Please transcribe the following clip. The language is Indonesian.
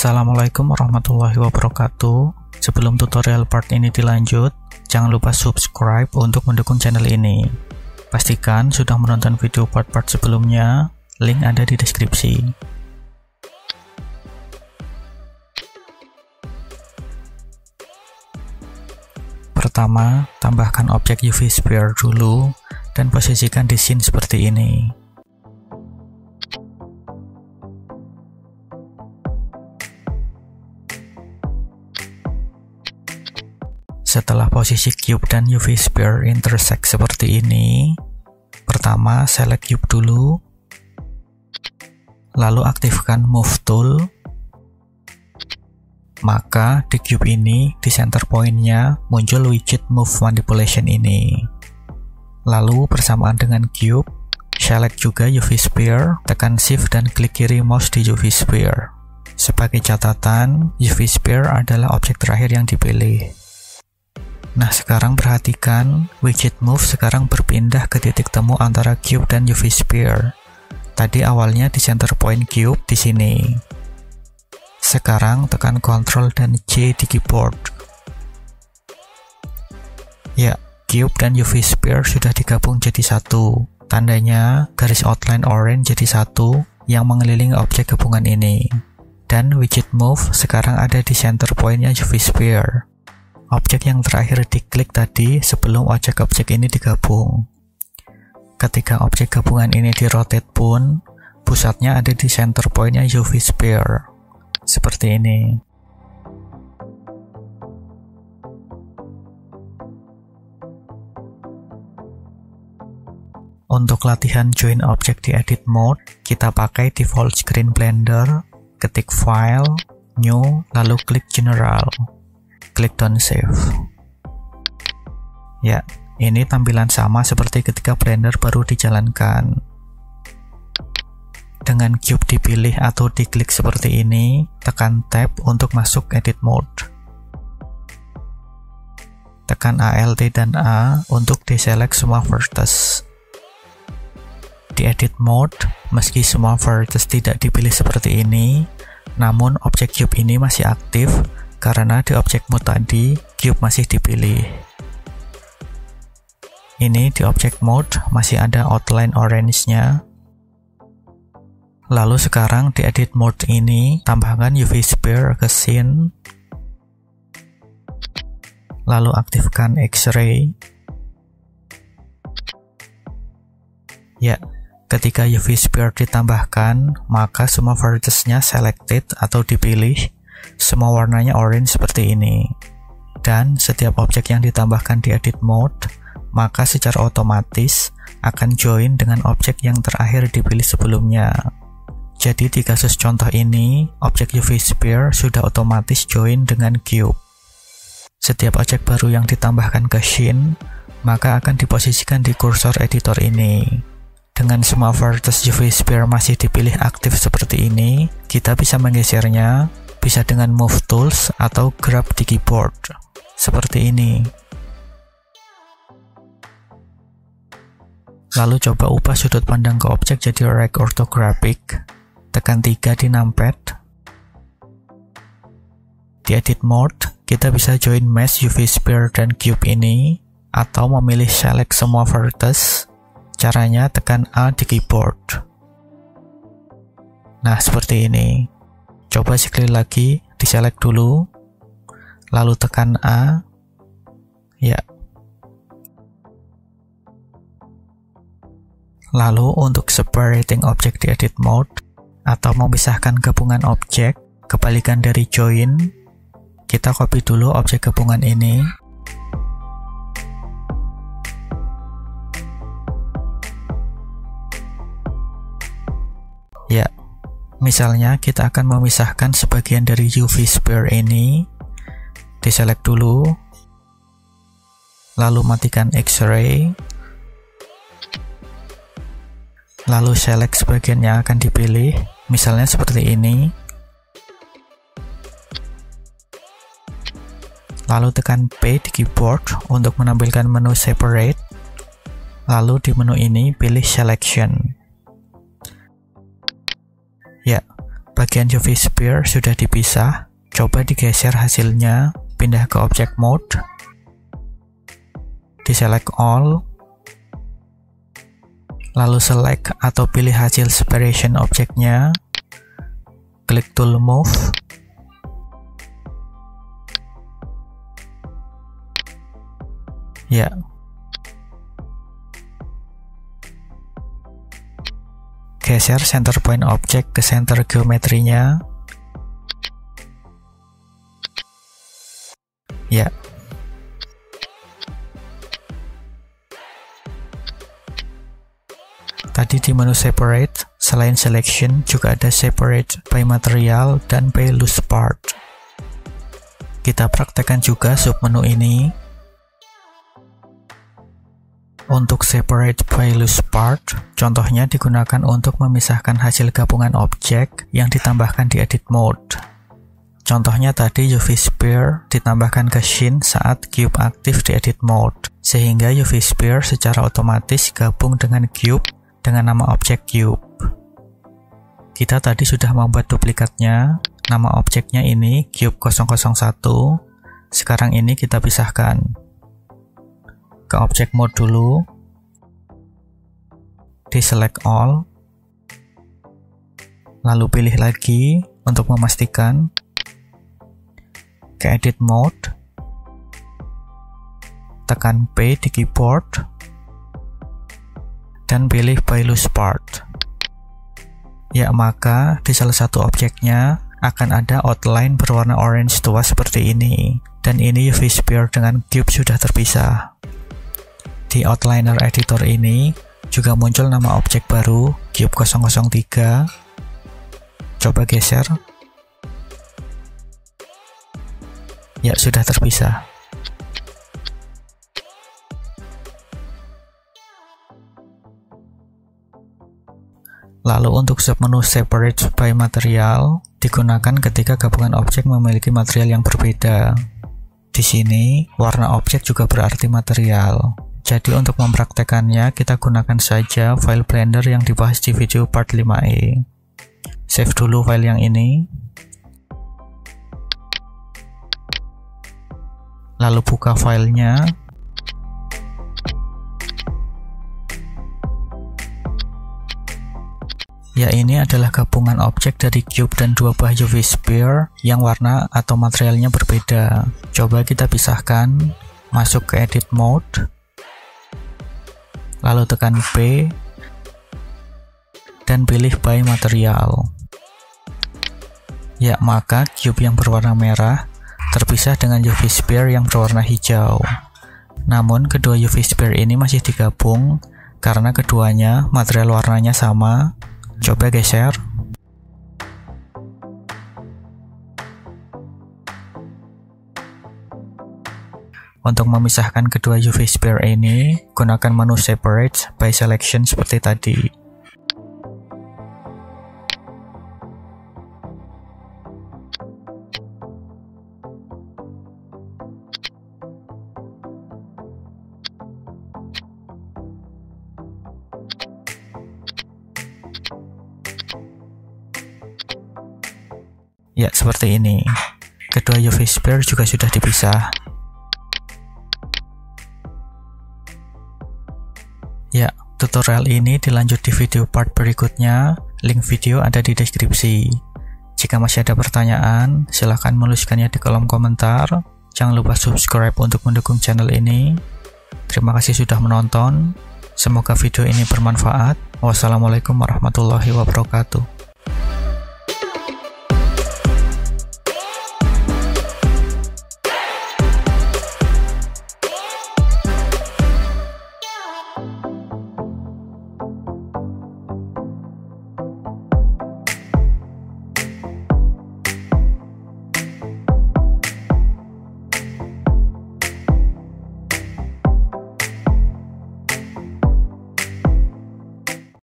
Assalamualaikum warahmatullahi wabarakatuh. Sebelum tutorial part ini dilanjut, jangan lupa subscribe untuk mendukung channel ini. Pastikan sudah menonton video part-part sebelumnya, link ada di deskripsi. Pertama, tambahkan objek UV Sphere dulu dan posisikan di scene seperti ini. Setelah posisi cube dan UV Sphere intersect seperti ini, pertama select cube dulu, lalu aktifkan move tool. Maka di cube ini, di center point-nya muncul widget move manipulation ini. Lalu bersamaan dengan cube, select juga UV Sphere, tekan shift dan klik kiri mouse di UV Sphere. Sebagai catatan, UV Sphere adalah objek terakhir yang dipilih. Nah, sekarang perhatikan, widget move sekarang berpindah ke titik temu antara cube dan UV Sphere. Tadi awalnya di center point cube di sini. Sekarang tekan Ctrl dan J di keyboard. Ya, cube dan UV Sphere sudah digabung jadi satu. Tandanya garis outline orange jadi satu yang mengelilingi objek gabungan ini. Dan widget move sekarang ada di center point-nya UV Sphere. Objek yang terakhir diklik tadi sebelum objek-objek ini digabung. Ketika objek gabungan ini di-rotate pun, pusatnya ada di center point-nya UV Sphere. Seperti ini. Untuk latihan join object di edit mode, kita pakai default screen Blender, ketik File, New, lalu klik General. Klik Don't Save. Ya, ini tampilan sama seperti ketika Blender baru dijalankan. Dengan cube dipilih atau diklik seperti ini, tekan Tab untuk masuk edit mode. Tekan Alt dan A untuk deselect semua vertex. Di edit mode, meski semua vertex tidak dipilih seperti ini, namun objek cube ini masih aktif karena di objek mode tadi, cube masih dipilih. Ini di object mode masih ada outline orange-nya. Lalu sekarang di edit mode ini, tambahkan UV Sphere ke scene. Lalu aktifkan X-ray. Ya, ketika UV Sphere ditambahkan, maka semua vertex-nya selected atau dipilih. Semua warnanya orange seperti ini. Dan setiap objek yang ditambahkan di edit mode, maka secara otomatis akan join dengan objek yang terakhir dipilih sebelumnya. Jadi di kasus contoh ini, objek UV Sphere sudah otomatis join dengan cube. Setiap objek baru yang ditambahkan ke scene, maka akan diposisikan di kursor editor ini. Dengan semua vertex UV Sphere masih dipilih aktif seperti ini, kita bisa menggesernya, bisa dengan move tools atau grab di keyboard seperti ini. Lalu coba ubah sudut pandang ke objek jadi right orthographic. Tekan 3 di numpad. Di edit mode, kita bisa join mesh UV Sphere dan cube ini atau memilih select semua vertex. Caranya tekan A di keyboard. Nah, seperti ini. Coba sekali lagi, diselect dulu, lalu tekan A. Ya. Lalu untuk separating objek di edit mode, atau memisahkan gabungan objek, kebalikan dari join, kita copy dulu objek gabungan ini. Ya. Misalnya kita akan memisahkan sebagian dari UV Sphere ini, diselect dulu, lalu matikan X-ray, lalu select sebagian yang akan dipilih, misalnya seperti ini, lalu tekan P di keyboard untuk menampilkan menu Separate, lalu di menu ini pilih Selection. Ya, bagian UV Sphere sudah dipisah. Coba digeser hasilnya, pindah ke Object Mode, di-select All, lalu select atau pilih hasil separation objeknya, klik Tool Move, ya. Geser center point object ke center geometrinya, ya. Tadi di menu Separate, selain Selection juga ada Separate by Material dan by Loose Part. Kita praktekkan juga submenu ini. Untuk Separate by Loose Part, contohnya digunakan untuk memisahkan hasil gabungan objek yang ditambahkan di Edit Mode. Contohnya tadi UV Sphere ditambahkan ke Scene saat cube aktif di Edit Mode, sehingga UV Sphere secara otomatis gabung dengan cube dengan nama objek cube. Kita tadi sudah membuat duplikatnya, nama objeknya ini cube 001. Sekarang ini kita pisahkan. Ke Object Mode dulu, di-select All, lalu pilih lagi untuk memastikan, ke Edit Mode, tekan P di keyboard, dan pilih By Loose Part. Ya, maka di salah satu objeknya akan ada outline berwarna orange tua seperti ini, dan ini UV Sphere dengan cube sudah terpisah. Di Outliner Editor ini juga muncul nama objek baru, Cube 003. Coba geser. Ya, sudah terpisah. Lalu untuk submenu Separate by Material digunakan ketika gabungan objek memiliki material yang berbeda. Di sini, warna objek juga berarti material. Jadi untuk mempraktekannya, kita gunakan saja file Blender yang dibahas di video part 5e. Save dulu file yang ini. Lalu buka filenya. Ya, ini adalah gabungan objek dari cube dan dua buah UV Sphere yang warna atau materialnya berbeda. Coba kita pisahkan, masuk ke Edit Mode, lalu tekan P dan pilih By Material. Ya, maka cube yang berwarna merah terpisah dengan UV Sphere yang berwarna hijau. Namun kedua UV Sphere ini masih digabung karena keduanya material warnanya sama. Coba geser. Untuk memisahkan kedua UV Sphere ini, gunakan menu Separate by Selection seperti tadi. Ya, seperti ini. Kedua UV Sphere juga sudah dipisah. Ya, tutorial ini dilanjut di video part berikutnya. Link video ada di deskripsi. Jika masih ada pertanyaan, silahkan menuliskannya di kolom komentar. Jangan lupa subscribe untuk mendukung channel ini. Terima kasih sudah menonton. Semoga video ini bermanfaat. Wassalamualaikum warahmatullahi wabarakatuh.